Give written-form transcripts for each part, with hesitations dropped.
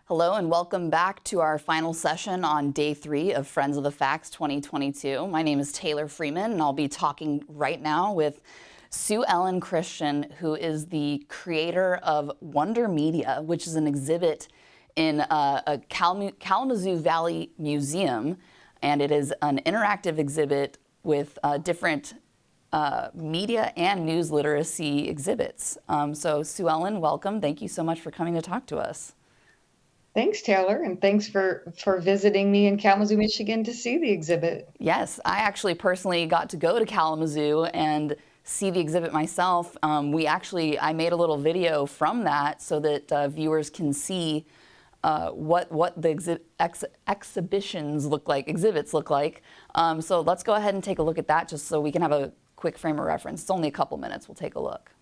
Hello and welcome back to our final session on day 3 of Friends of the Facts 2022. My name is Taylor Freeman and I'll be talking right now with Sue Ellen Christian, who is the creator of Wonder Media, which is an exhibit in a Kalamazoo Valley Museum, and it is an interactive exhibit with different media and news literacy exhibits. So Sue Ellen, welcome. Thank you so much for coming to talk to us. Thanks, Taylor, and thanks for visiting me in Kalamazoo, Michigan to see the exhibit. Yes, I actually personally got to go to Kalamazoo and see the exhibit myself. I made a little video from that so that viewers can see what the exhibitions look like, exhibits look like. So let's go ahead and take a look at that just so we can have a quick frame of reference. It's only a couple minutes. We'll take a look.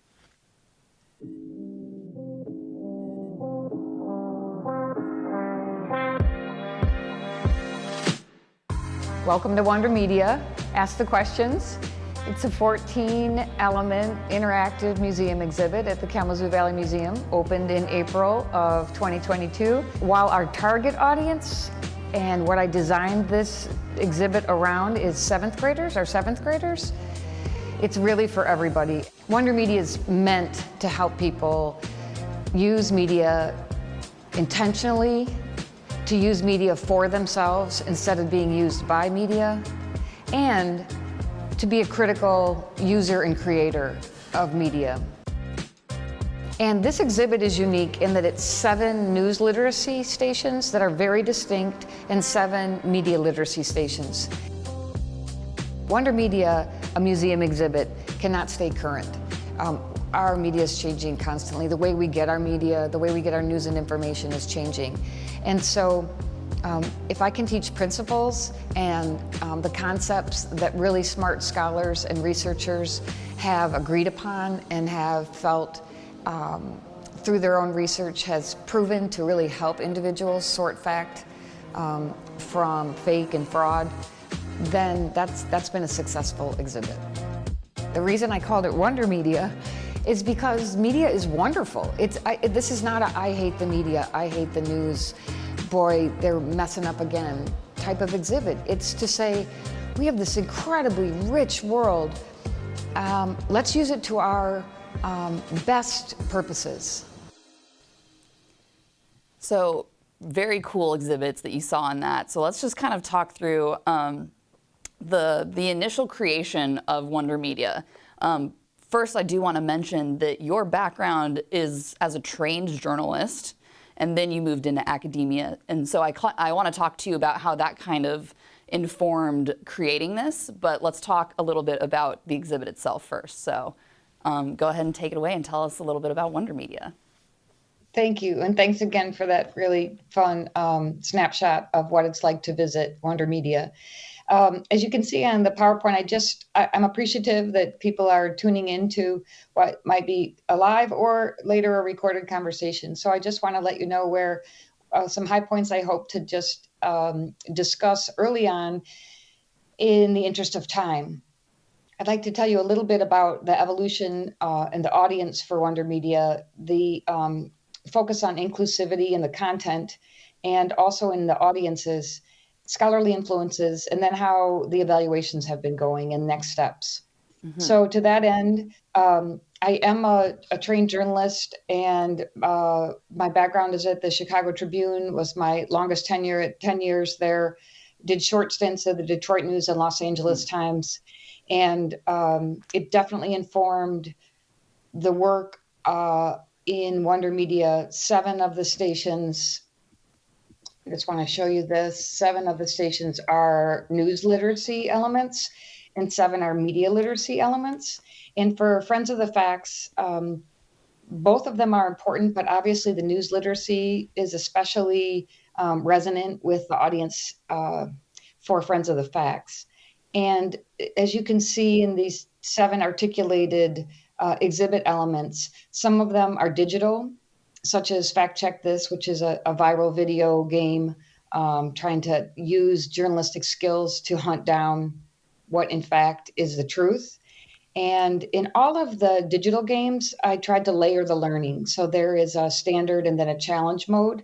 Welcome to Wonder Media. Ask the questions. It's a 14-element interactive museum exhibit at the Kalamazoo Valley Museum, opened in April of 2022. While our target audience and what I designed this exhibit around is seventh graders, it's really for everybody. Wonder Media is meant to help people use media intentionally, to use media for themselves instead of being used by media, and to be a critical user and creator of media. And this exhibit is unique in that it's 7 news literacy stations that are very distinct and 7 media literacy stations. Wonder Media, a museum exhibit, cannot stay current. Our media is changing constantly. The way we get our media, the way we get our news and information is changing. And so if I can teach principles and the concepts that really smart scholars and researchers have agreed upon and have felt through their own research has proven to really help individuals sort fact from fake and fraud, then that's been a successful exhibit. The reason I called it Wonder Media is because media is wonderful. This is not a I hate the media, I hate the news, boy, they're messing up again type of exhibit. It's to say, we have this incredibly rich world. Let's use it to our best purposes. So very cool exhibits that you saw in that. So let's just kind of talk through the initial creation of Wonder Media. First, I do want to mention that your background is as a trained journalist, and then you moved into academia. And so I want to talk to you about how that kind of informed creating this, but let's talk a little bit about the exhibit itself first. So go ahead and take it away and tell us a little bit about Wonder Media. Thank you, and thanks again for that really fun snapshot of what it's like to visit Wonder Media. As you can see on the PowerPoint, I'm appreciative that people are tuning into what might be a live or later a recorded conversation. So I just want to let you know where some high points I hope to just discuss early on in the interest of time. I'd like to tell you a little bit about the evolution and the audience for Wonder Media, the focus on inclusivity in the content, and also in the audiences, scholarly influences, and then how the evaluations have been going and next steps. Mm-hmm. So to that end, I am a trained journalist, and my background is at the Chicago Tribune, was my longest tenure at 10 years there, did short stints at the Detroit News and Los Angeles Times, and it definitely informed the work in Wonder Media. 7 of the stations, I just want to show you this. 7 of the stations are news literacy elements and 7 are media literacy elements. And for Friends of the Facts, both of them are important, but obviously the news literacy is especially resonant with the audience for Friends of the Facts. And as you can see in these 7 articulated exhibit elements, some of them are digital, such as Fact Check This, which is a viral video game trying to use journalistic skills to hunt down what in fact is the truth. And in all of the digital games, I tried to layer the learning. So there is a standard and then a challenge mode.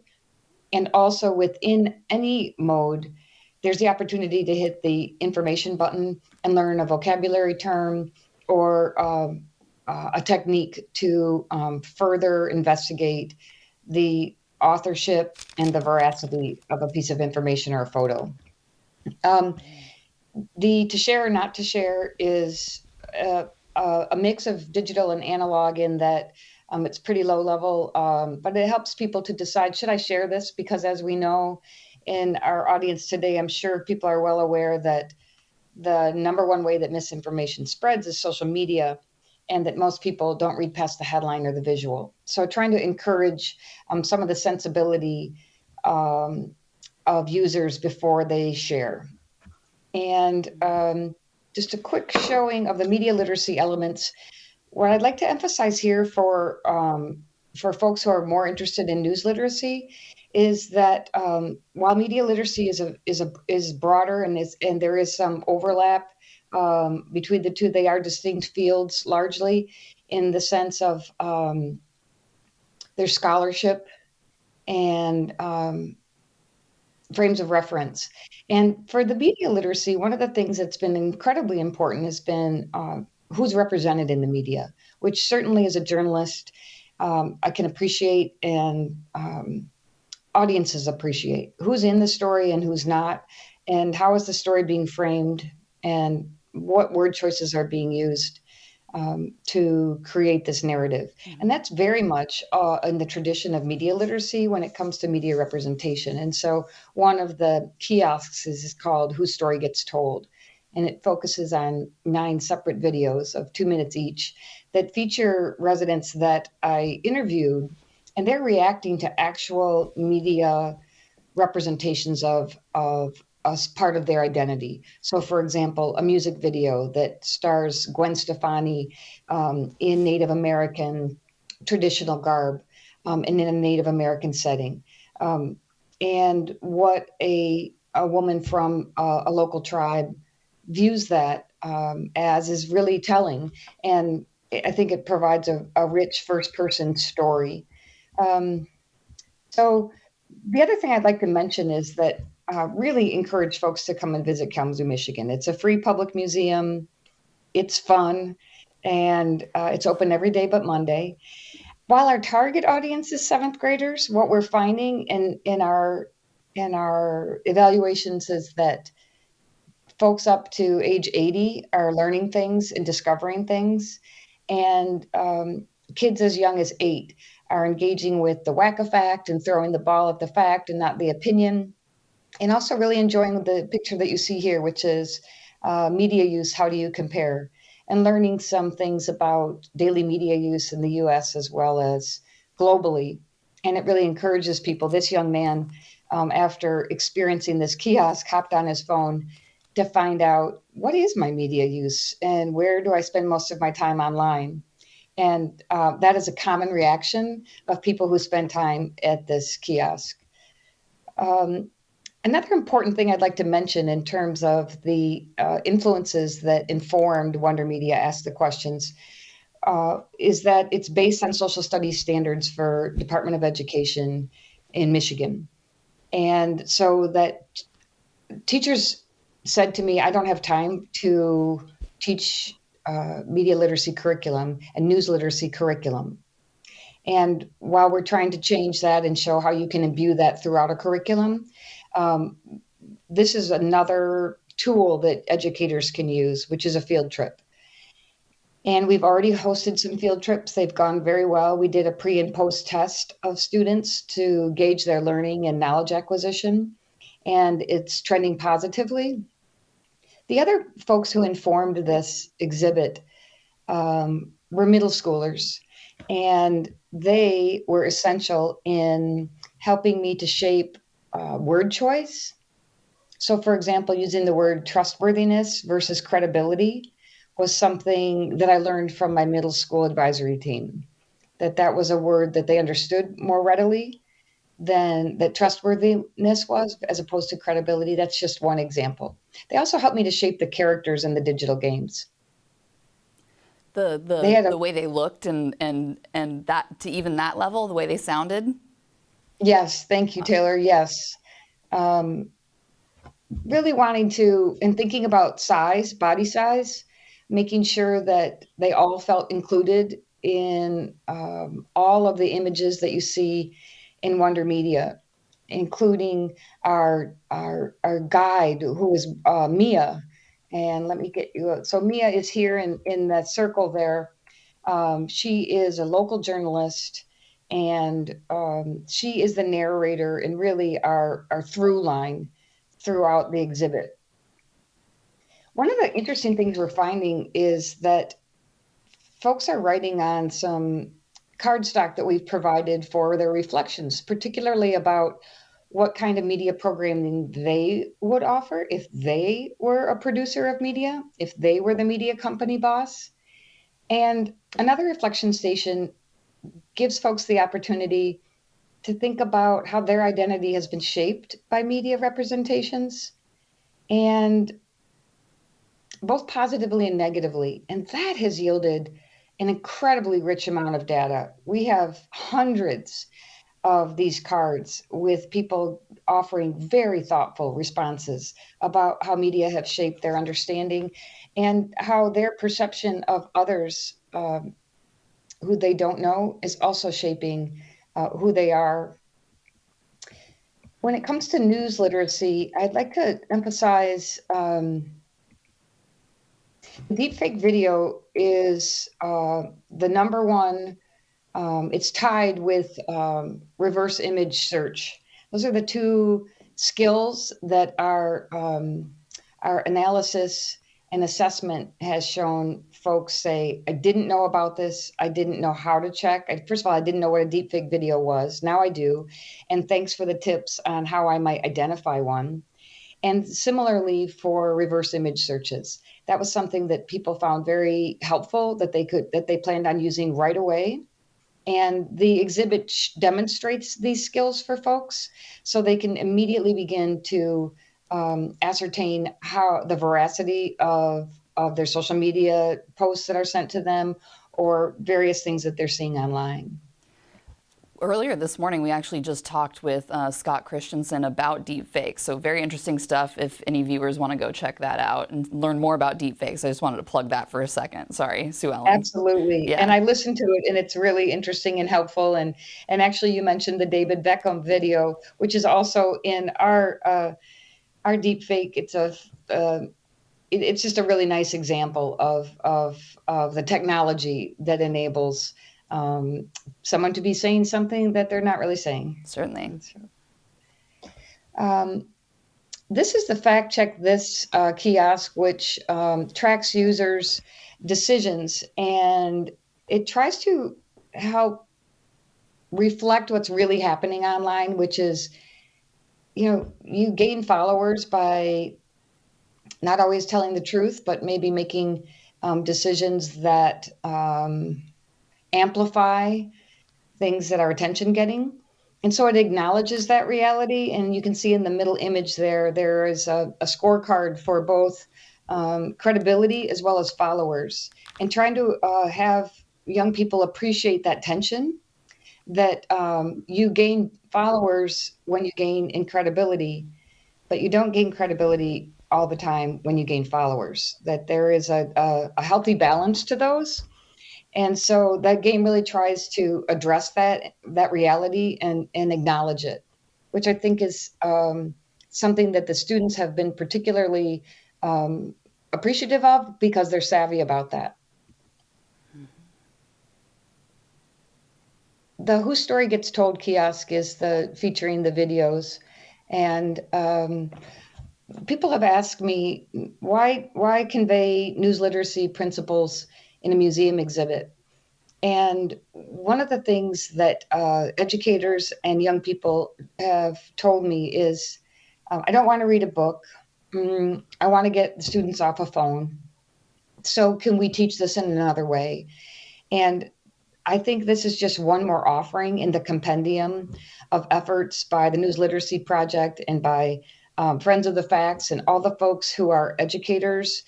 And also within any mode, there's the opportunity to hit the information button and learn a vocabulary term or a technique to further investigate the authorship and the veracity of a piece of information or a photo. The to share or not to share is a mix of digital and analog in that it's pretty low level, but it helps people to decide, should I share this? Because as we know in our audience today, I'm sure people are well aware that the number one way that misinformation spreads is social media, and that most people don't read past the headline or the visual. So trying to encourage some of the sensibility of users before they share. And just a quick showing of the media literacy elements. What I'd like to emphasize here for folks who are more interested in news literacy is that while media literacy is broader and there is some overlap between the two, they are distinct fields largely in the sense of their scholarship and frames of reference. And for the media literacy, one of the things that's been incredibly important has been who's represented in the media, which certainly as a journalist, I can appreciate and audiences appreciate who's in the story and who's not, and how is the story being framed, and what word choices are being used to create this narrative. And that's very much in the tradition of media literacy when it comes to media representation. And so one of the kiosks is called Whose Story Gets Told. And it focuses on 9 separate videos of 2 minutes each that feature residents that I interviewed, and they're reacting to actual media representations of as part of their identity. So for example, a music video that stars Gwen Stefani in Native American traditional garb and in a Native American setting. And what a woman from a local tribe views that as is really telling. And I think it provides a rich first person story. So the other thing I'd like to mention is that really encourage folks to come and visit Kalamazoo, Michigan. It's a free public museum. It's fun, and it's open every day but Monday. While our target audience is 7th graders, what we're finding in our evaluations is that folks up to age 80 are learning things and discovering things, and kids as young as 8 are engaging with the whack-a-fact and throwing the ball at the fact and not the opinion. And also really enjoying the picture that you see here, which is media use, how do you compare? And learning some things about daily media use in the US as well as globally. And it really encourages people. This young man, after experiencing this kiosk, hopped on his phone to find out, what is my media use and where do I spend most of my time online? And that is a common reaction of people who spend time at this kiosk. Another important thing I'd like to mention in terms of the influences that informed Wonder Media Ask the Questions is that it's based on social studies standards for Department of Education in Michigan. And so that teachers said to me, I don't have time to teach media literacy curriculum and news literacy curriculum. And while we're trying to change that and show how you can imbue that throughout a curriculum, this is another tool that educators can use, which is a field trip. And we've already hosted some field trips. They've gone very well. We did a pre and post test of students to gauge their learning and knowledge acquisition, and it's trending positively. The other folks who informed this exhibit were middle schoolers, and they were essential in helping me to shape word choice. So for example, using the word trustworthiness versus credibility was something that I learned from my middle school advisory team, that was a word that they understood more readily than that trustworthiness was, as opposed to credibility. That's just one example. They also helped me to shape the characters in the digital games. The way they looked and that to even that level, the way they sounded. Yes, thank you, Taylor. Yes. Um, really wanting to, and thinking about size, body size, making sure that they all felt included in all of the images that you see in Wonder Media, including our guide, who is Mia. And let me get you. So Mia is here in that circle there. She is a local journalist, and she is the narrator and really our through line throughout the exhibit. One of the interesting things we're finding is that folks are writing on some cardstock that we've provided for their reflections, particularly about what kind of media programming they would offer if they were a producer of media, if they were the media company boss. And another reflection station gives folks the opportunity to think about how their identity has been shaped by media representations, and both positively and negatively. And that has yielded an incredibly rich amount of data. We have hundreds of these cards with people offering very thoughtful responses about how media have shaped their understanding and how their perception of others who they don't know is also shaping who they are. When it comes to news literacy, I'd like to emphasize deepfake video is the number one. It's tied with reverse image search. Those are the two skills that our analysis and assessment has shown folks say, I didn't know about this. I didn't know how to check. First of all, I didn't know what a deepfake video was. Now I do. And thanks for the tips on how I might identify one. And similarly for reverse image searches, that was something that people found very helpful, that they planned on using right away. And the exhibit demonstrates these skills for folks so they can immediately begin to ascertain how the veracity of their social media posts that are sent to them or various things that they're seeing online. Earlier this morning, we actually just talked with Scott Christensen about deepfakes. So very interesting stuff if any viewers want to go check that out and learn more about deepfakes. I just wanted to plug that for a second. Sorry, Sue Ellen. Absolutely. Yeah. And I listened to it and it's really interesting and helpful. And actually you mentioned the David Beckham video, which is also in our deepfake. It's just a really nice example of the technology that enables someone to be saying something that they're not really saying. Certainly. This is the Fact Check This kiosk, which tracks users' decisions, and it tries to help reflect what's really happening online, which is, you gain followers by not always telling the truth, but maybe making decisions that amplify things that are attention getting. And so it acknowledges that reality. And you can see in the middle image there is a scorecard for both credibility as well as followers, and trying to have young people appreciate that tension, that you gain followers when you gain in credibility, but you don't gain credibility all the time when you gain followers, that there is a healthy balance to those. And so that game really tries to address that reality and acknowledge it, which I think is something that the students have been particularly appreciative of because they're savvy about that. The Whose Story Gets Told kiosk is featuring the videos, and people have asked me why convey news literacy principles in a museum exhibit. And one of the things that educators and young people have told me is, I don't want to read a book. I want to get the students off a phone. So can we teach this in another way? And I think this is just one more offering in the compendium of efforts by the News Literacy Project and by Friends of the Facts and all the folks who are educators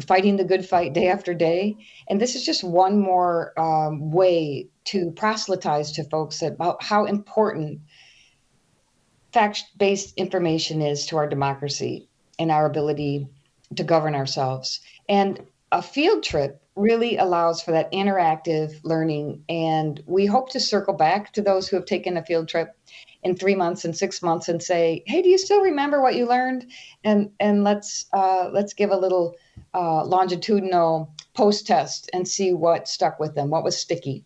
fighting the good fight day after day. And this is just one more way to proselytize to folks about how important fact-based information is to our democracy and our ability to govern ourselves. And a field trip really allows for that interactive learning. And we hope to circle back to those who have taken a field trip in 3 months and 6 months and say, hey, do you still remember what you learned? And let's give a little longitudinal post-test and see what stuck with them, what was sticky.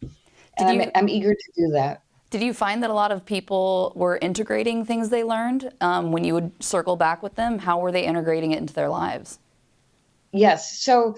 And I'm eager to do that. Did you find that a lot of people were integrating things they learned when you would circle back with them? How were they integrating it into their lives? Yes. So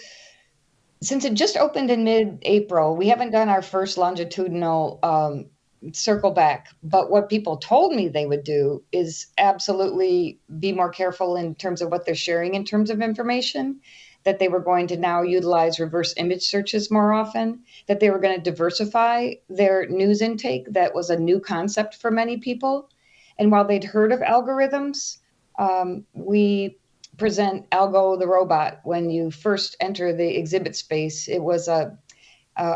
since it just opened in mid-April, we haven't done our first longitudinal circle back. But what people told me they would do is absolutely be more careful in terms of what they're sharing in terms of information, that they were going to now utilize reverse image searches more often, that they were going to diversify their news intake. That was a new concept for many people. And while they'd heard of algorithms, we present Algo the Robot. When you first enter the exhibit space, it was a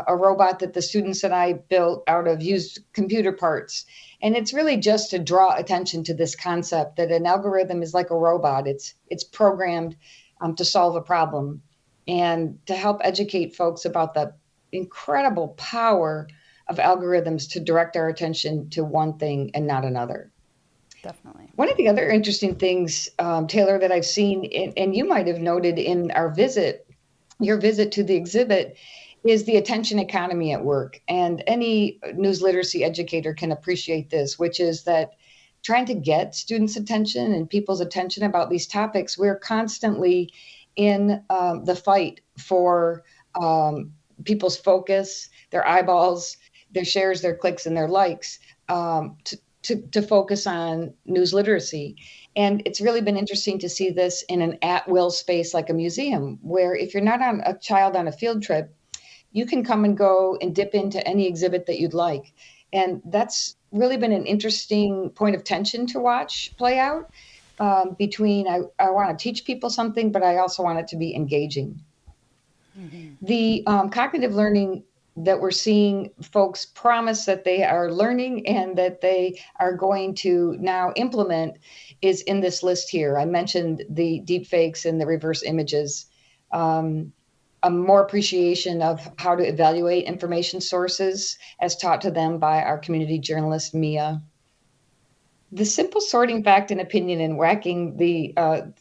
robot that the students and I built out of used computer parts. And it's really just to draw attention to this concept that an algorithm is like a robot. It's programmed to solve a problem, and to help educate folks about the incredible power of algorithms to direct our attention to one thing and not another. Definitely. One of the other interesting things, Taylor, that I've seen, and you might have noted in your visit to the exhibit, is the attention economy at work. And any news literacy educator can appreciate this, which is that trying to get students' attention and people's attention about these topics, we're constantly in the fight for people's focus, their eyeballs, their shares, their clicks, and their likes to focus on news literacy. And it's really been interesting to see this in an at-will space like a museum, where if you're not a child on a field trip, you can come and go and dip into any exhibit that you'd like. And that's really been an interesting point of tension to watch play out between I want to teach people something, but I also want it to be engaging. Mm-hmm. The cognitive learning that we're seeing folks promise that they are learning and that they are going to now implement is in this list here. I mentioned the deep fakes and the reverse images. A more appreciation of how to evaluate information sources as taught to them by our community journalist, Mia. The simple sorting fact and opinion and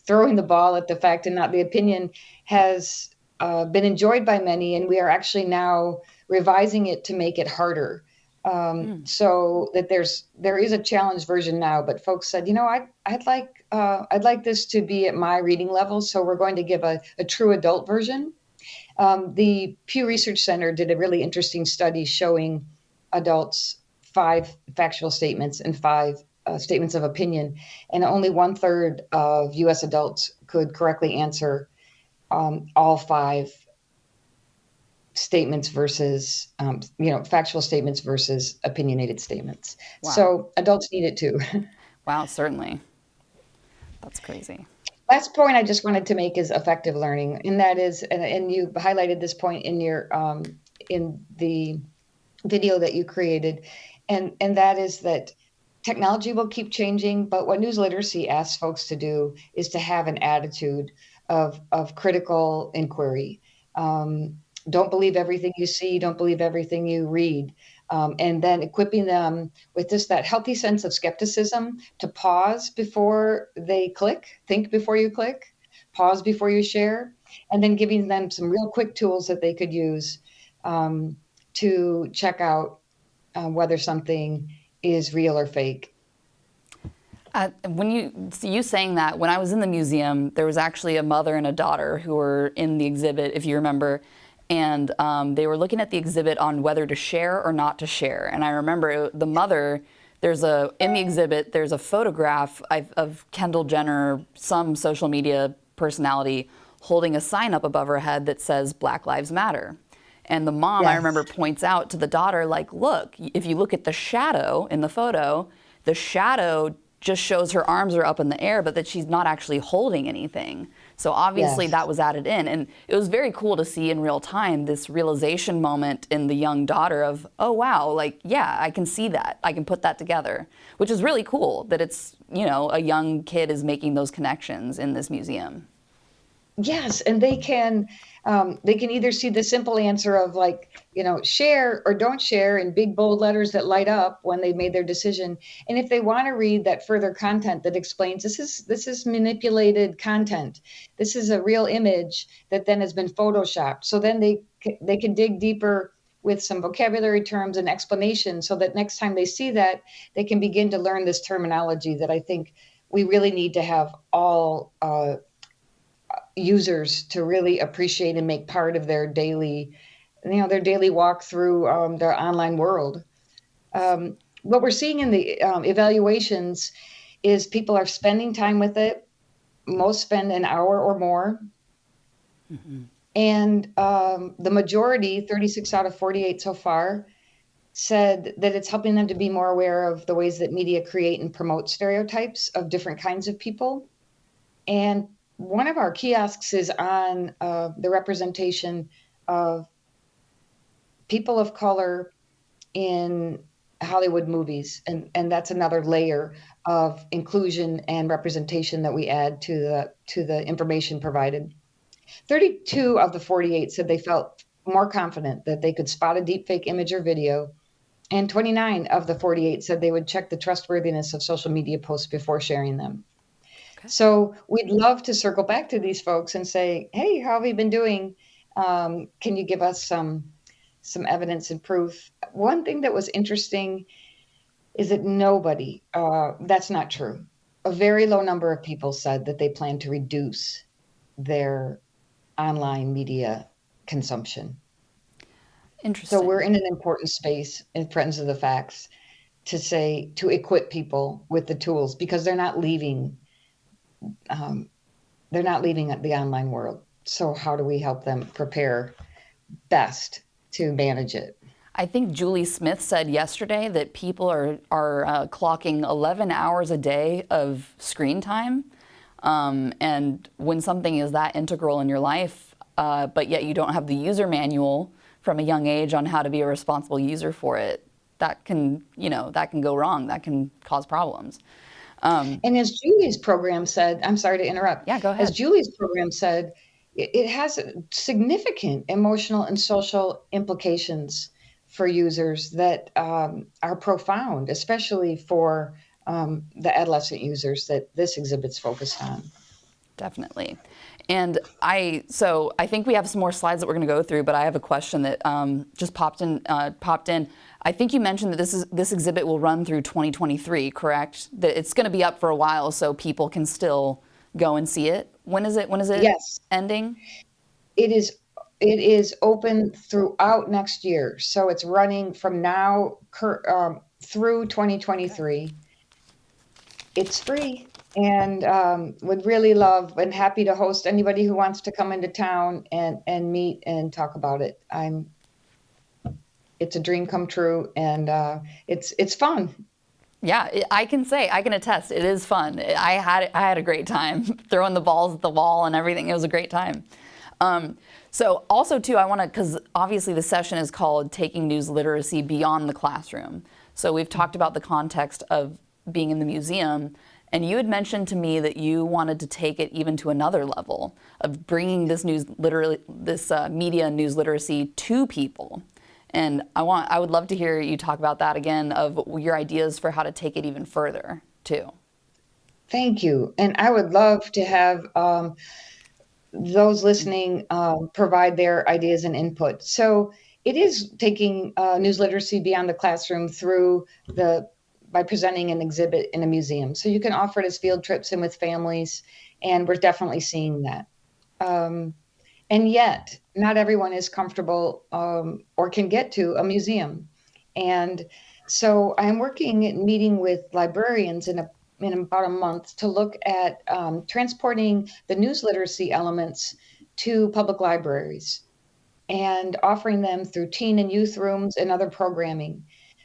throwing the ball at the fact and not the opinion has been enjoyed by many, and we are actually now revising it to make it harder. So that there is a challenge version now, but folks said, I'd like this to be at my reading level, so we're going to give a true adult version. The Pew Research Center did a really interesting study showing adults 5 factual statements and 5 statements of opinion, and only 1/3 of U.S. adults could correctly answer all 5 statements versus, factual statements versus opinionated statements. Wow. So adults need it too. Wow, certainly. That's crazy. Last point I just wanted to make is effective learning, and that is, and you highlighted this point in your in the video that you created, and that is that technology will keep changing, but what news literacy asks folks to do is to have an attitude of critical inquiry. Don't believe everything you see. Don't believe everything you read. And then equipping them with just that healthy sense of skepticism to pause before they click, think before you click, pause before you share, and then giving them some real quick tools that they could use to check out whether something is real or fake. When you saying that, when I was in the museum, there was actually a mother and a daughter who were in the exhibit, if you remember, and they were looking at the exhibit on whether to share or not to share. And I remember the mother, in the exhibit, there's a photograph of Kendall Jenner, some social media personality, holding a sign up above her head that says Black Lives Matter. And the mom, yes, I remember, points out to the daughter, like, look, if you look at the shadow in the photo, the shadow just shows her arms are up in the air, but that she's not actually holding anything. So obviously Yes. that was added in. And it was very cool to see in real time this realization moment in the young daughter of, oh, wow, like, yeah, I can see that. I can put that together, which is really cool that it's, a young kid is making those connections in this museum. Yes, and they can either see the simple answer of like, share or don't share in big bold letters that light up when they made their decision. And if they want to read that further content that explains this is manipulated content. This is a real image that then has been photoshopped. So then they can dig deeper with some vocabulary terms and explanation so that next time they see that, they can begin to learn this terminology that I think we really need to have all users to really appreciate and make part of their daily walk through their online world. What we're seeing in the evaluations is people are spending time with it. Most spend an hour or more. Mm-hmm. And the majority, 36 out of 48 so far, said that it's helping them to be more aware of the ways that media create and promote stereotypes of different kinds of people. And one of our kiosks is on the representation of people of color in Hollywood movies. And that's another layer of inclusion and representation that we add to the information provided. 32 of the 48 said they felt more confident that they could spot a deepfake image or video. And 29 of the 48 said they would check the trustworthiness of social media posts before sharing them. Okay. So we'd love to circle back to these folks and say, hey, how have you been doing? Can you give us some evidence and proof? One thing that was interesting is that that's not true. A very low number of people said that they plan to reduce their online media consumption. Interesting. So we're in an important space in Friends of the Facts to equip people with the tools because they're not leaving the online world. So how do we help them prepare best to manage it? I think Julie Smith said yesterday that people are clocking 11 hours a day of screen time. And when something is that integral in your life, but yet you don't have the user manual from a young age on how to be a responsible user for it, that can go wrong. That can cause problems. And as Julie's program said, I'm sorry to interrupt. Yeah, go ahead. As Julie's program said, it has significant emotional and social implications for users that are profound, especially for the adolescent users that this exhibit's focused on. Definitely. And I think we have some more slides that we're going to go through, but I have a question that just popped in. I think you mentioned that this exhibit will run through 2023, correct? That it's going to be up for a while, so people can still go and see it. When is it? Yes. Ending? It is open throughout next year, so it's running from now through 2023. It's free. And would really love and happy to host anybody who wants to come into town and meet and talk about it. It's a dream come true, and it's fun. Yeah, I can attest. It is fun. I had a great time throwing the balls at the wall and everything. It was a great time. So also too, I want to, because obviously the session is called Taking News Literacy Beyond the Classroom. So we've talked about the context of being in the museum. And you had mentioned to me that you wanted to take it even to another level of bringing this media news literacy to people. And I would love to hear you talk about that again, of your ideas for how to take it even further too. Thank you. And I would love to have those listening provide their ideas and input. So it is taking news literacy beyond the classroom by presenting an exhibit in a museum. So you can offer it as field trips and with families, and we're definitely seeing that. And yet, not everyone is comfortable or can get to a museum. And so I'm meeting with librarians in about a month to look at transporting the news literacy elements to public libraries and offering them through teen and youth rooms and other programming.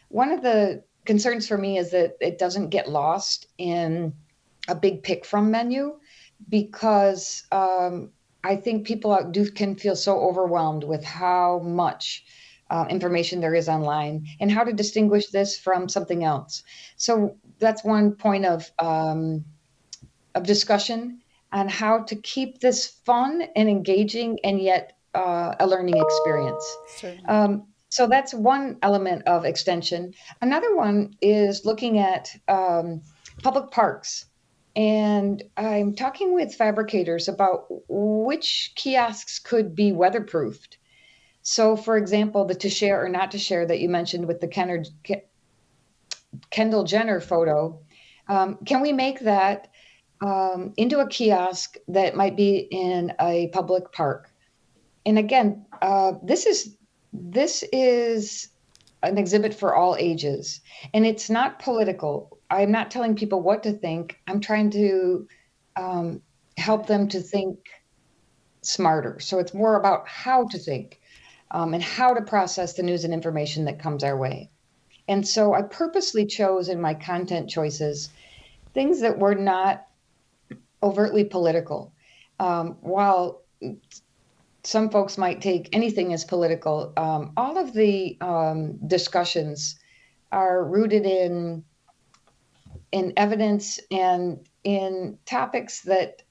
One of the concerns for me is that it doesn't get lost in a big pick from menu, because I think people can feel so overwhelmed with how much information there is online, and how to distinguish this from something else. So that's one point of discussion on how to keep this fun and engaging, and yet a learning experience. Certainly. So that's one element of extension. Another one is looking at public parks. And I'm talking with fabricators about which kiosks could be weatherproofed. So, for example, the to share or not to share that you mentioned with the Kendall Jenner photo, can we make that into a kiosk that might be in a public park? And again, this is an exhibit for all ages, and it's not political. I'm not telling people what to think. I'm trying to help them to think smarter. So it's more about how to think and how to process the news and information that comes our way. And so I purposely chose in my content choices things that were not overtly political. While some folks might take anything as political, all of the discussions are rooted in evidence and in topics that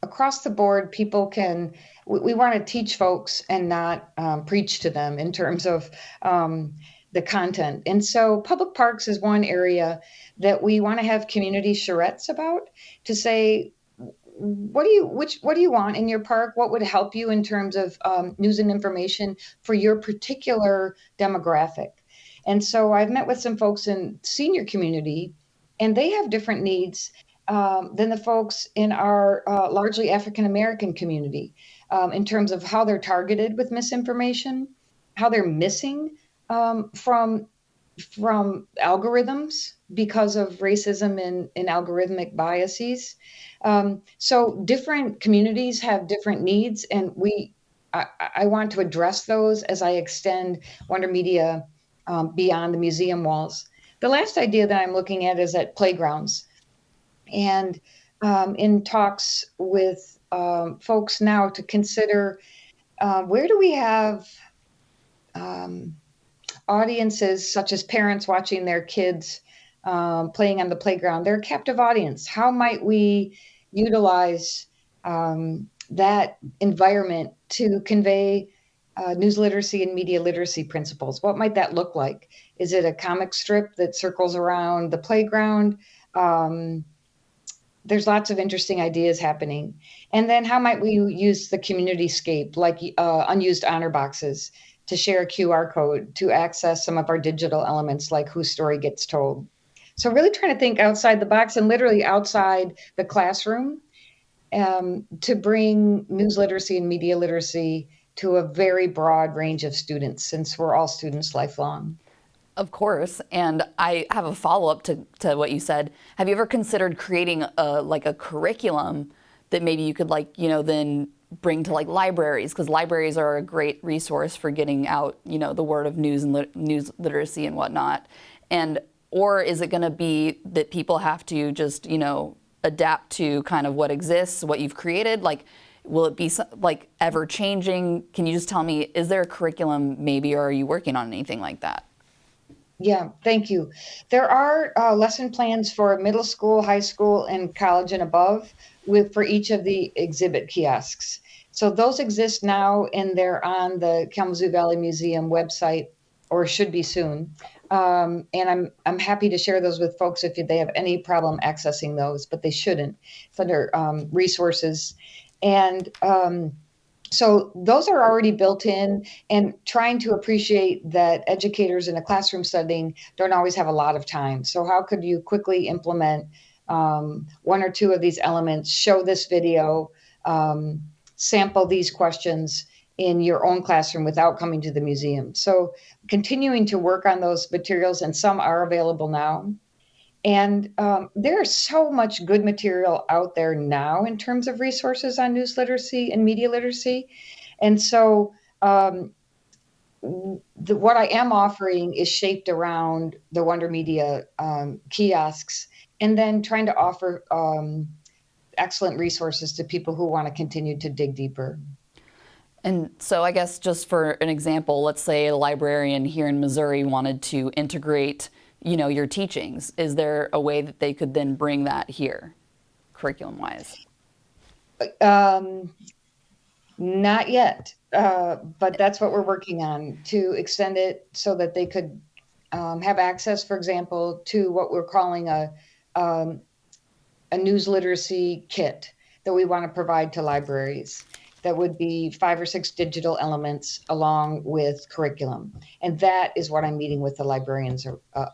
across the board people can. We want to teach folks and not preach to them in terms of the content. And so public parks is one area that we want to have community charrettes about, to say, what do you want in your park? What would help you in terms of news and information for your particular demographic? And so I've met with some folks in senior community, and they have different needs than the folks in our largely African American community, in terms of how they're targeted with misinformation, how they're missing from algorithms because of racism and algorithmic biases. So different communities have different needs, and I want to address those as I extend Wonder Media beyond the museum walls. The last idea that I'm looking at is at playgrounds. And in talks with folks now to consider where do we have audiences such as parents watching their kids playing on the playground. They're a captive audience. How might we utilize that environment to convey news literacy and media literacy principles? What might that look like? Is it a comic strip that circles around the playground? There's lots of interesting ideas happening. And then how might we use the community scape, like unused honor boxes, to share a QR code to access some of our digital elements, like whose story gets told. So really trying to think outside the box and literally outside the classroom to bring news literacy and media literacy to a very broad range of students, since we're all students lifelong. Of course, and I have a follow-up to what you said. Have you ever considered creating a curriculum that maybe you could then bring to libraries? Because libraries are a great resource for getting out the word of news and news literacy and whatnot. Or is it going to be that people have to just adapt to kind of what exists, what you've created? Will it be ever changing? Can you just tell me, is there a curriculum maybe, or are you working on anything like that? Yeah, thank you. There are lesson plans for middle school, high school, and college and above for each of the exhibit kiosks. So those exist now, and they're on the Kalamazoo Valley Museum website, or should be soon. And I'm happy to share those with folks if they have any problem accessing those, but they shouldn't. It's under resources. And so those are already built in, and trying to appreciate that educators in a classroom setting don't always have a lot of time. So how could you quickly implement one or two of these elements, show this video, sample these questions in your own classroom without coming to the museum? So continuing to work on those materials, and some are available now. And there's so much good material out there now in terms of resources on news literacy and media literacy. And so what I am offering is shaped around the Wonder Media kiosks, and then trying to offer excellent resources to people who want to continue to dig deeper. And so I guess just for an example, let's say a librarian here in Missouri wanted to integrate, your teachings. Is there a way that they could then bring that here, curriculum-wise? Not yet, but that's what we're working on, to extend it so that they could have access, for example, to what we're calling a news literacy kit that we want to provide to libraries. That would be 5 or 6 digital elements along with curriculum. And that is what I'm meeting with the librarians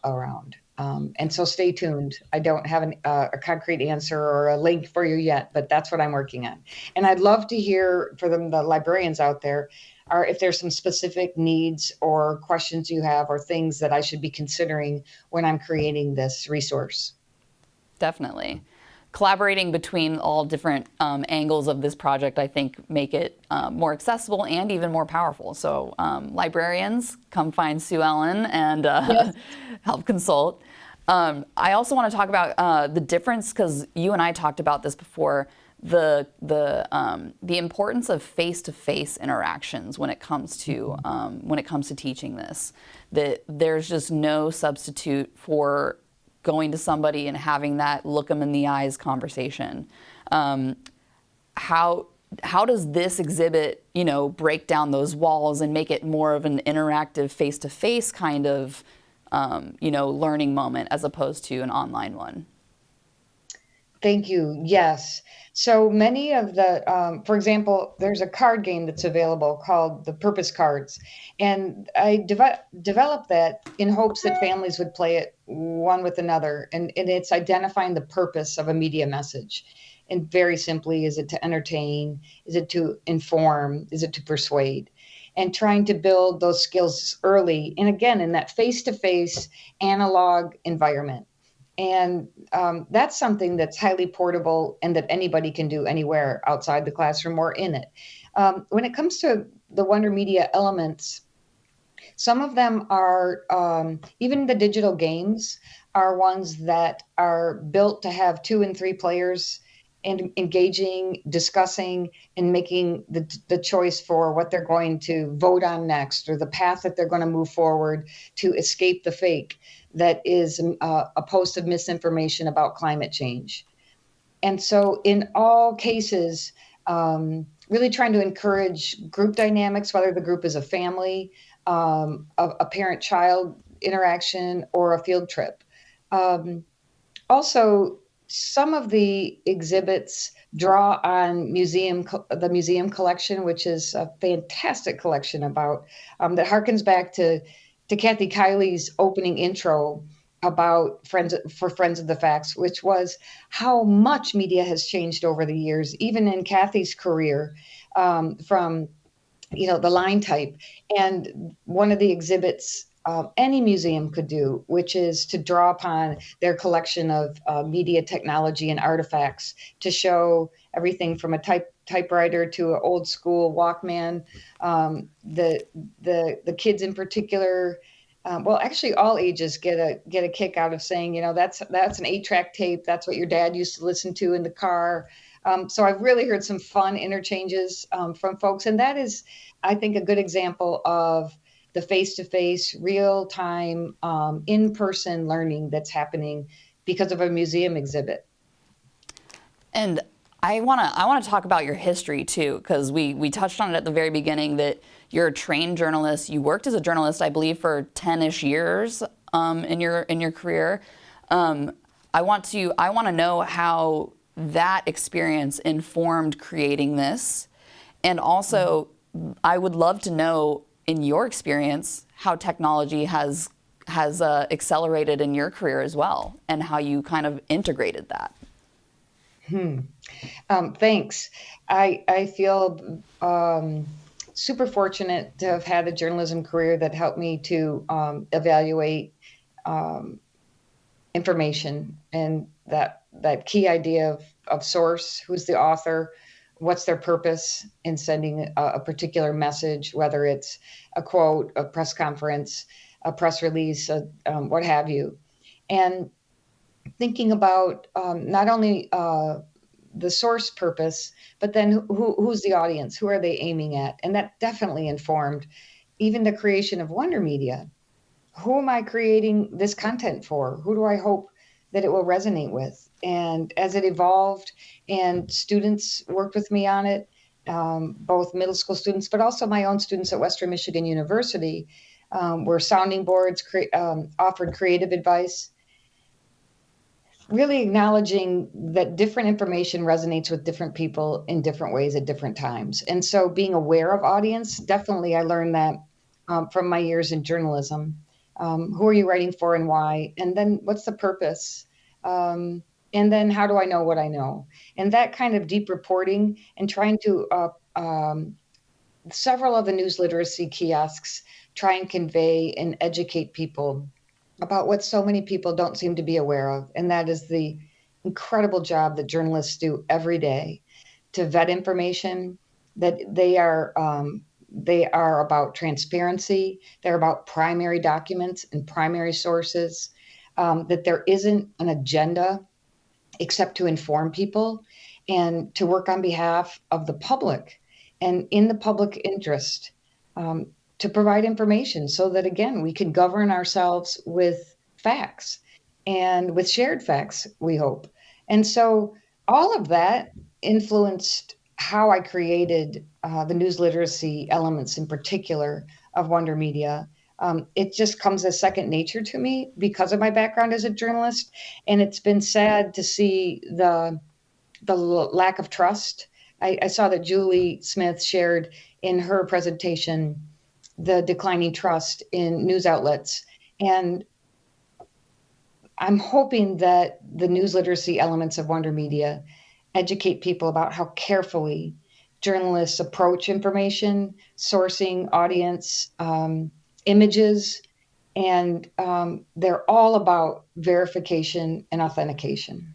around. And so stay tuned. I don't have a concrete answer or a link for you yet, but that's what I'm working on. And I'd love to hear from the librarians out there, if there's some specific needs or questions you have or things that I should be considering when I'm creating this resource. Definitely. Collaborating between all different angles of this project, I think, make it more accessible and even more powerful. So librarians, come find Sue Ellen and Yes. help consult. I also want to talk about the difference, because you and I talked about this before, the importance of face-to-face interactions when it comes to teaching this. That there's just no substitute for going to somebody and having that look them in the eyes conversation. How does this exhibit, break down those walls and make it more of an interactive face-to-face kind of, learning moment as opposed to an online one? Thank you. Yes. So many of the, for example, there's a card game that's available called the Purpose Cards. And I developed that in hopes that families would play it one with another. And it's identifying the purpose of a media message. And very simply, is it to entertain? Is it to inform? Is it to persuade? And trying to build those skills early. And again, in that face-to-face analog environment. And that's something that's highly portable and that anybody can do anywhere outside the classroom or in it. When it comes to the Wonder Media elements, some of them are, even the digital games are ones that are built to have 2 and 3 players and engaging, discussing, and making the choice for what they're going to vote on next, or the path that they're going to move forward to escape the fake that is a post of misinformation about climate change. And so in all cases, really trying to encourage group dynamics, whether the group is a family, a parent-child interaction, or a field trip. Also, some of the exhibits draw on the museum collection, which is a fantastic collection about that harkens back to Kathy Kiley's opening intro about Friends of the Facts, which was how much media has changed over the years, even in Kathy's career, from the line type. And one of the exhibits any museum could do, which is to draw upon their collection of media technology and artifacts to show everything from a typewriter to an old school Walkman. The kids in particular, well, actually all ages get a kick out of saying, that's an 8-track tape. That's what your dad used to listen to in the car. So I've really heard some fun interchanges from folks, and that is, I think, a good example of the face-to-face, real-time, in-person learning that's happening because of a museum exhibit. And I want to talk about your history too, because we touched on it at the very beginning that you're a trained journalist. You worked as a journalist, I believe, for 10-ish years in your career. I want to know how that experience informed creating this, and also I would love to know, in your experience, how technology has accelerated in your career as well, and how you kind of integrated that. Thanks. I feel super fortunate to have had a journalism career that helped me to evaluate information, and that key idea of source, who's the author, what's their purpose in sending a particular message, whether it's a quote, a press conference, a press release, what have you. And thinking about not only the source purpose, but then who's the audience? Who are they aiming at? And that definitely informed even the creation of Wonder Media. Who am I creating this content for? Who do I hope that it will resonate with? And as it evolved and students worked with me on it, both middle school students, but also my own students at Western Michigan University, where sounding boards offered creative advice, really acknowledging that different information resonates with different people in different ways at different times. And so being aware of audience, definitely I learned that from my years in journalism. Who are you writing for and why? And then what's the purpose? And then how do I know what I know? And that kind of deep reporting and trying to, several of the news literacy kiosks try and convey and educate people about what so many people don't seem to be aware of. And that is the incredible job that journalists do every day to vet information, that they are about transparency. They're about primary documents and primary sources, that there isn't an agenda except to inform people and to work on behalf of the public and in the public interest, to provide information so that, again, we can govern ourselves with facts and with shared facts, we hope. And so all of that influenced how I created the news literacy elements in particular of Wonder Media. It just comes as second nature to me because of my background as a journalist. And it's been sad to see the lack of trust. I saw that Julie Smith shared in her presentation the declining trust in news outlets. And I'm hoping that the news literacy elements of Wonder Media educate people about how carefully journalists approach information, sourcing, audience, images, and they're all about verification and authentication.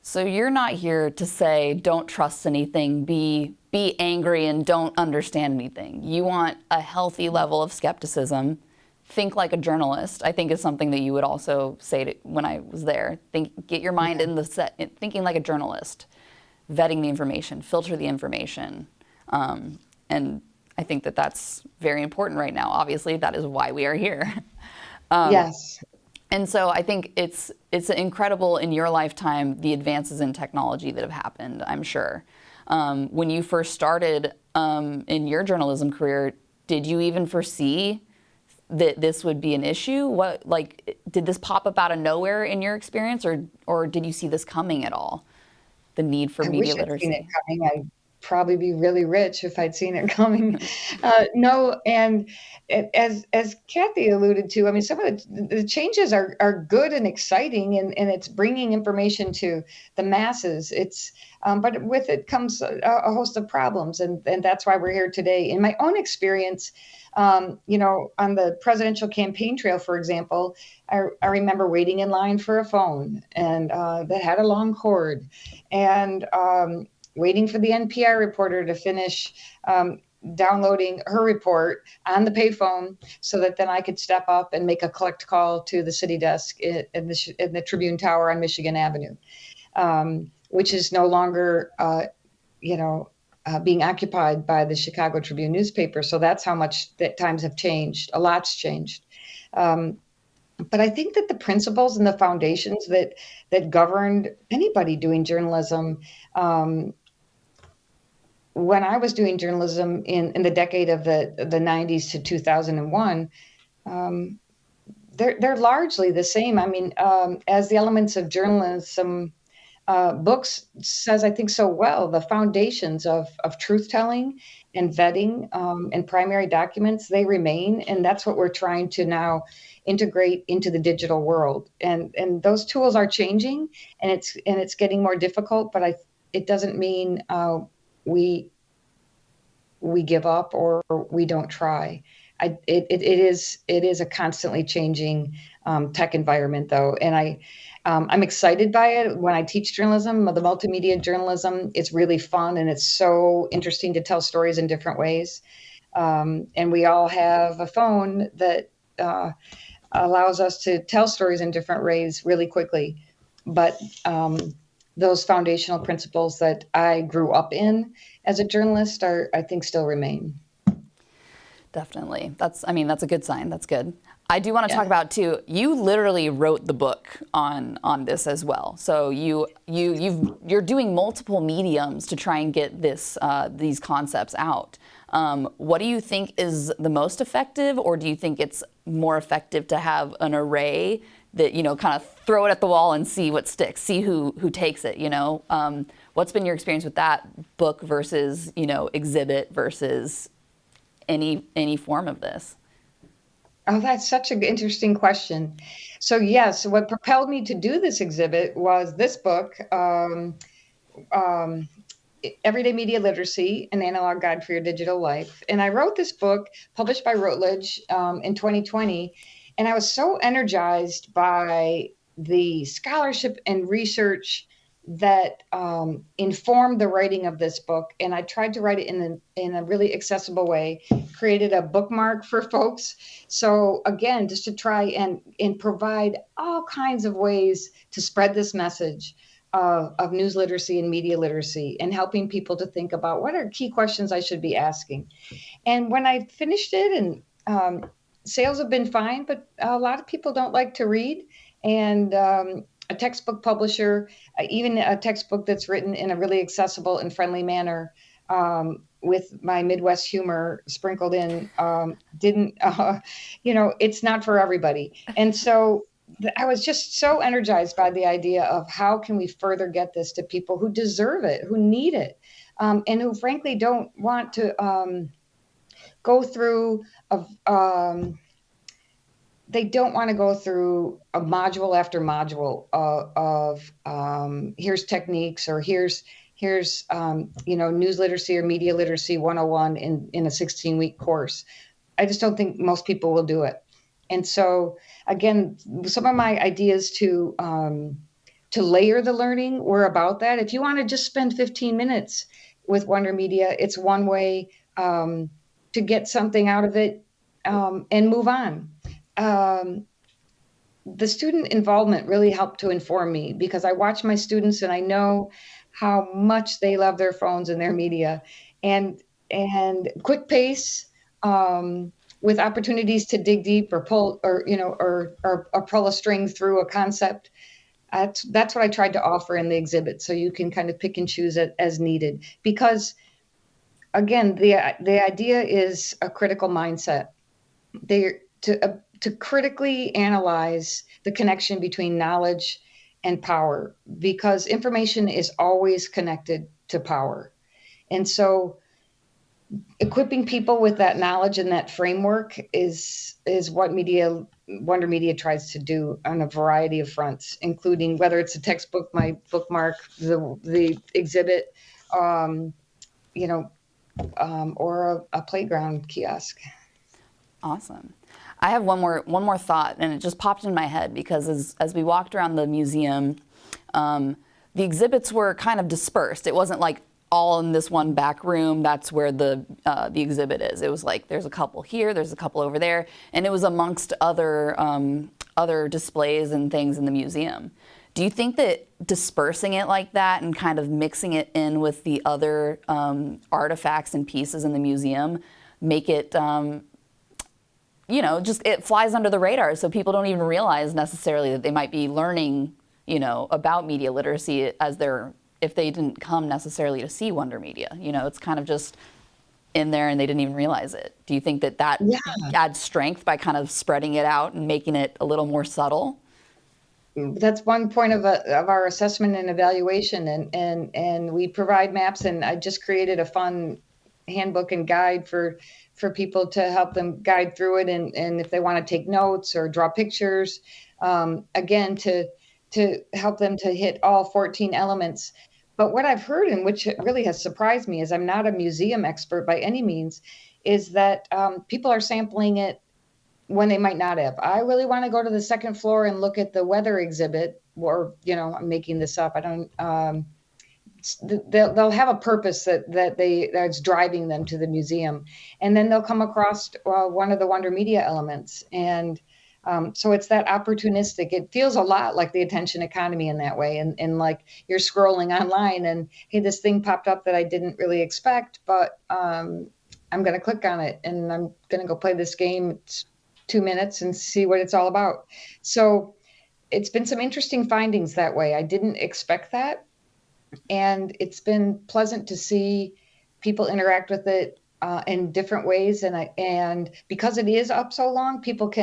So you're not here to say, don't trust anything, be angry and don't understand anything. You want a healthy level of skepticism. Think like a journalist, I think is something that you would also say when I was there. Get your mind in the set, thinking like a journalist, vetting the information, filter the information. And I think that that's very important right now. Obviously, that is why we are here. Yes. And so I think it's incredible in your lifetime, the advances in technology that have happened, I'm sure. When you first started in your journalism career, did you even foresee that this would be an issue? Did this pop up out of nowhere in your experience, or did you see this coming at all? The need for media literacy. I wish I'd seen it coming. I'd probably be really rich if I'd seen it coming. No, and as Kathy alluded to, I mean, some of the changes are good and exciting, and it's bringing information to the masses. It's but with it comes a host of problems, and that's why we're here today. In my own experience, on the presidential campaign trail, for example, I remember waiting in line for a phone and that had a long cord, and waiting for the NPR reporter to finish downloading her report on the payphone so that then I could step up and make a collect call to the city desk in the Tribune Tower on Michigan Avenue, which is no longer, being occupied by the Chicago Tribune newspaper. So that's how much that times have changed. A lot's changed. But I think that the principles and the foundations that governed anybody doing journalism, when I was doing journalism in the decade of the 90s to 2001, they're largely the same. I mean, as the elements of journalism books says, I think so well, the foundations of truth-telling and vetting and primary documents, they remain. And that's what we're trying to now integrate into the digital world. And those tools are changing, and it's getting more difficult, but it doesn't mean we give up or we don't try. it is a constantly changing tech environment, though, and I'm excited by it. When I teach journalism, the multimedia journalism, it's really fun and it's so interesting to tell stories in different ways. And we all have a phone that allows us to tell stories in different ways really quickly. But those foundational principles that I grew up in as a journalist I think, still remain. Definitely. That's a good sign. That's good. I do want to talk about too, you literally wrote the book on this as well. So you're doing multiple mediums to try and get these concepts out. What do you think is the most effective, or do you think it's more effective to have an array that, kind of throw it at the wall and see what sticks, see who takes it, What's been your experience with that book versus, exhibit versus any form of this? Oh, that's such an interesting question. So yes, what propelled me to do this exhibit was this book, Everyday Media Literacy, an Analog Guide for Your Digital Life. And I wrote this book, published by Routledge in 2020, and I was so energized by the scholarship and research that informed the writing of this book. And I tried to write it in a really accessible way, created a bookmark for folks. So again, just to try and provide all kinds of ways to spread this message of news literacy and media literacy, and helping people to think about what are key questions I should be asking. And when I finished it, and sales have been fine, but a lot of people don't like to read. And a textbook publisher, even a textbook that's written in a really accessible and friendly manner, with my Midwest humor sprinkled in, it's not for everybody. And so I was just so energized by the idea of how can we further get this to people who deserve it, who need it, and who frankly don't want to go through they don't want to go through a module after module of here's techniques, or here's news literacy or media literacy 101 in a 16-week course. I just don't think most people will do it. And so again, some of my ideas to layer the learning were about that. If you want to just spend 15 minutes with Wonder Media, it's one way to get something out of it and move on. The student involvement really helped to inform me, because I watch my students and I know how much they love their phones and their media, and quick pace, with opportunities to dig deep or pull or pull a string through a concept. That's what I tried to offer in the exhibit. So you can kind of pick and choose it as needed, because again, the idea is a critical mindset. To critically analyze the connection between knowledge and power, because information is always connected to power. And so equipping people with that knowledge and that framework is what Wonder Media tries to do on a variety of fronts, including whether it's a textbook, my bookmark, the exhibit, or a playground kiosk. Awesome. I have one more thought, and it just popped in my head because as we walked around the museum, the exhibits were kind of dispersed. It wasn't like all in this one back room. That's where the exhibit is. It was like there's a couple here, there's a couple over there, and it was amongst other displays and things in the museum. Do you think that dispersing it like that and kind of mixing it in with the other artifacts and pieces in the museum make it just it flies under the radar, so people don't even realize necessarily that they might be learning, about media literacy if they didn't come necessarily to see Wonder Media. It's kind of just in there and they didn't even realize it. Do you think that adds strength by kind of spreading it out and making it a little more subtle? That's one point of our assessment and evaluation, and we provide maps, and I just created a fun handbook and guide for people to help them guide through it, and if they want to take notes or draw pictures, again, to help them to hit all 14 elements. But what I've heard, and which really has surprised me, is I'm not a museum expert by any means, is that people are sampling it when they might not have. I really want to go to the second floor and look at the weather exhibit, or, I'm making this up. I don't, they'll have a purpose that's driving them to the museum. And then they'll come across one of the Wonder Media elements. And so it's that opportunistic. It feels a lot like the attention economy in that way. And like you're scrolling online and, hey, this thing popped up that I didn't really expect, but I'm going to click on it and I'm going to go play this game. It's 2 minutes and see what it's all about. So it's been some interesting findings that way. I didn't expect that. And it's been pleasant to see people interact with it in different ways. And because it is up so long, people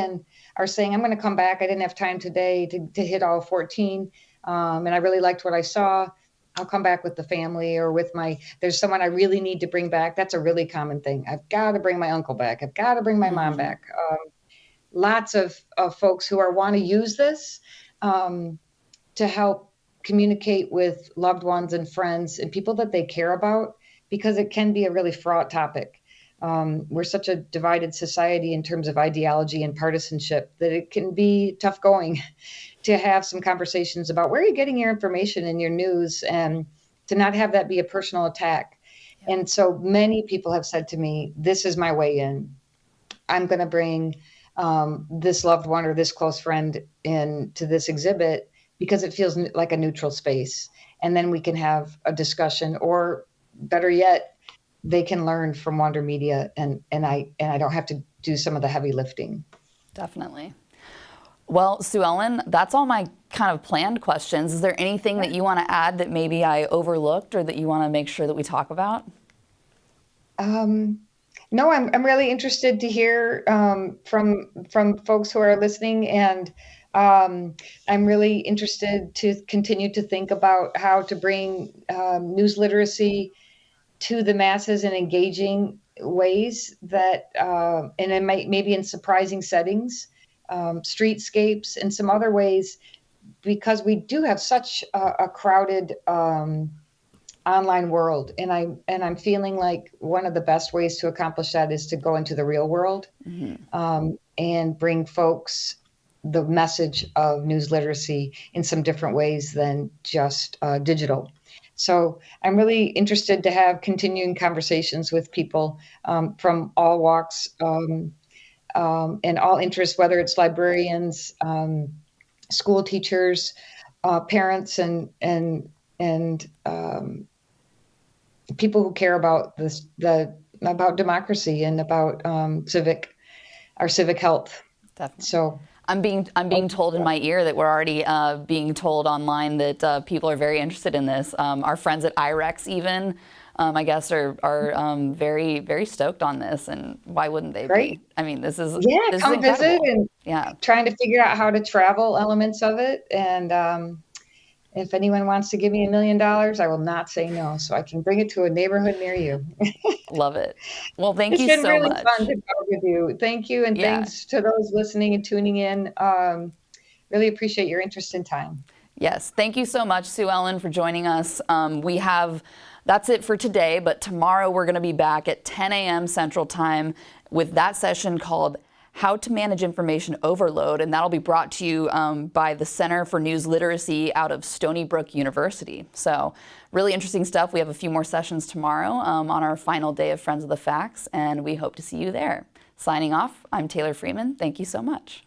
are saying, I'm going to come back. I didn't have time today to hit all 14. And I really liked what I saw. I'll come back with the family or there's someone I really need to bring back. That's a really common thing. I've got to bring my uncle back. I've got to bring my mom back. Lots of folks who want to use this to help communicate with loved ones and friends and people that they care about, because it can be a really fraught topic. We're such a divided society in terms of ideology and partisanship that it can be tough going to have some conversations about where you're getting your information and your news, and to not have that be a personal attack. Yeah. And so many people have said to me, this is my way in. I'm going to bring this loved one or this close friend into this exhibit because it feels like a neutral space. And then we can have a discussion, or better yet, they can learn from Wonder Media and I don't have to do some of the heavy lifting. Definitely. Well, Sue Ellen, that's all my kind of planned questions. Is there anything that you want to add that maybe I overlooked or that you want to make sure that we talk about? No, I'm really interested to hear from folks who are listening, and I'm really interested to continue to think about how to bring news literacy to the masses in engaging ways that, and it might maybe in surprising settings, streetscapes, and some other ways, because we do have such a crowded online world, and I'm feeling like one of the best ways to accomplish that is to go into the real world, and bring folks the message of news literacy in some different ways than just digital. So I'm really interested to have continuing conversations with people from all walks and all interests, whether it's librarians, school teachers, parents, and people who care about about democracy and about our civic health. Definitely. So I'm being told in my ear that we're already being told online that people are very interested in this. Our friends at IREX even, I guess, are very, very stoked on this. And why wouldn't they be? I mean, this is come visit and trying to figure out how to travel elements of it. And if anyone wants to give me $1 million, I will not say no. So I can bring it to a neighborhood near you. Love it. Well, thank you so much. It's been really fun to talk with you. Thank you. And thanks to those listening and tuning in. Really appreciate your interest and time. Yes. Thank you so much, Sue Ellen, for joining us. That's it for today, but tomorrow we're going to be back at 10 a.m. Central Time with that session called How to Manage Information Overload, and that'll be brought to you by the Center for News Literacy out of Stony Brook University. So really interesting stuff. We have a few more sessions tomorrow on our final day of Friends of the Facts, and we hope to see you there. Signing off, I'm Taylor Freeman. Thank you so much.